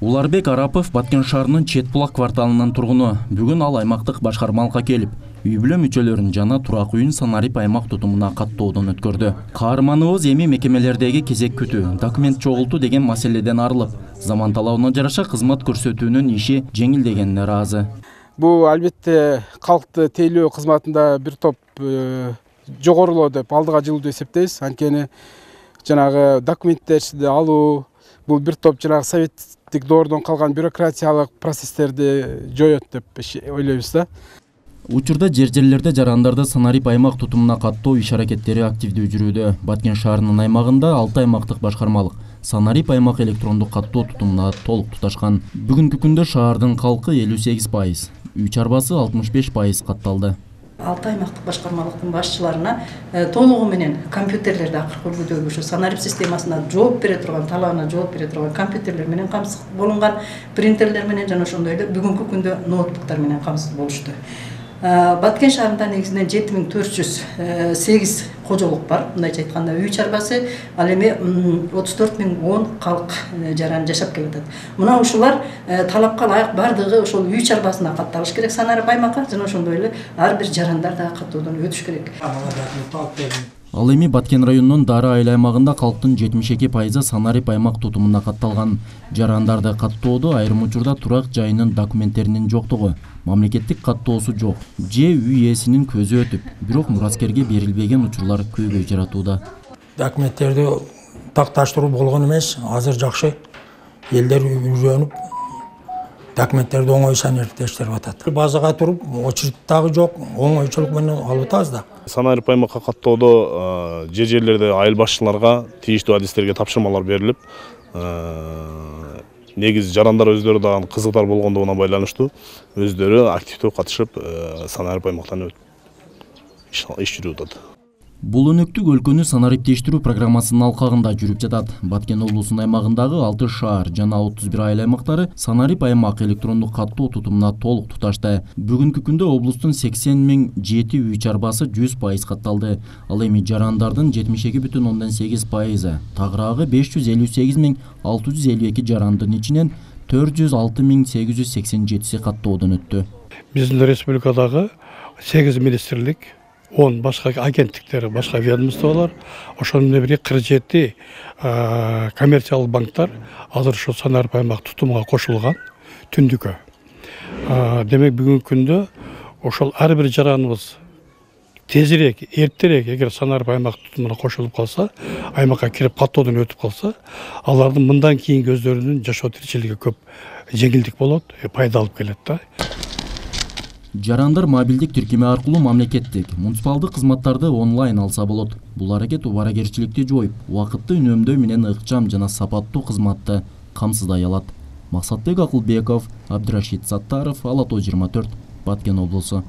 Уларбек Арапов Баткен шаарынын Четбулак кварталынын тургуну. Бүгүн ал аймактык башкармалыкка келип, үй-бүлө мүчөлөрүн жана турак үйүн Санарип аймак тутумуна каттоодон өткөрдү. Каарманыбыз эми мекемелердеги кезек күтүү, документ чогултуу деген маселеден арылып, заман талабына жараша кызмат көрсөтүүнүн иши жеңилдегенине ыраазы. Бул албетте калкты тейлөө кызматында бир топ жогорулоо деп алдыга жылуу эсептейбиз. Анткени жанагы документтерди алуу, бул бир топ жанагы советтик доордон калган бюрократиялык процесстерди жоёт деп ойлойбуз да. Учурда жерлерде жарандарды Санарип аймак тутумуна каттоо иш-аракеттери активдүү жүрүүдө. Баткен шаарынын аймагында 6 аймактык башкармалык Санарип аймак электрондук каттоо тутумуна толук туташкан. Бүгүнкү күндө шаардын калкы 58%, үй чарбасы 65% катталды. 6 аймактык башкармалыктын башчыларына толугу менен компьютерлерди акыркы үлгүдөгү ушу Санарип системасына жооп бере турган, талабына жооп бере турган компьютерлер менен камсыз болунган, принтерлер менен жана ошондой эле бүгүнкү күндө ноутбуктар менен камсыз болушту. Баткен шаарында негизинен 7408 кожолук бар. Мындайча айтканда үй чарбасы, ал эми 34010 калк жаран жашап келатат. Мына ушулар талапка ылайык бардыгы ошол үй чарбасына катталыш керек Санарип аймакка, жана ошондой эле ар бир жарандар да каттоодон өтүш керек. Ал эми Баткен районунун Дары айыл аймагында калктын 72% Санарип аймак тутумуна катталган. Жарандарды каттоодо айрым учурда турак жайынын документтеринин жоктугу, мамлекеттик каттоосу жок, же үй ээсинин көзү өтүп, бирок мураскерге берилбеген учурлар көйгөй жаратууда. Документтерди такташтыруу болгон эмес, азыр жакшы элдер үйрөнүп, документтерди оңой санариптештирип атат. Базага туруп, очередь дагы жок, оңойчулук менен алып атабыз да. Санарип аймакка каттоодо жерлерде айыл башчыларга тийиштүү адистерге тапшырмалар берилип, негизи жарандар өздөрү дагы кызыктар болгондугуна байланыштуу өздөрү активдүү катышып Санарип аймактан иш жүрүп атат. Бул өнөктүк өлкөнү санариптештирүү программасынын алкагында жүрүп жатат. Баткен облусунун аймагындагы 6 шаар жана 31 айыл аймактары Санарип аймак электрондук каттоо тутумуна толук туташты. Бүгүнкү күндө облустун 80.007 үй чарбасы 100% катталды. Ал эми жарандардын 72,8%, тагыраагы 558.652 жарандын ичинен 406.887 каттоодон өттү. Биздин республикадагы 8 министрлик, 10 башка агенттиктер, башка ведомстволор, ошонун менен бирге 47 коммерциялык банктар азыр ушул Санарип аймак тутумуна кошулган түндүккө. Демек бүгүнкү күндө ошол ар бир жараныбыз тезирээк, эртерээк эгер Санарип аймак тутумуна кошулуп калса, аймакка кирип каттоодон өтүп калса, алардын мындан кийинки өздөрүнүн жашоо тиричилиги көп жеңилдик болот, пайда алып келет да. Жарандар мобилдик тиркеме аркылуу мамлекеттик, муниципалдык кызматтарды онлайн алса болот. Бул аракет убаракерчиликти жоюп, убакытты үнөмдөө менен ыкчам жана сапаттуу кызматты камсыздай алат. Максатбек Акылбеков, Абдрашид Саттаров, Ала Тоо 24, Баткен облусу.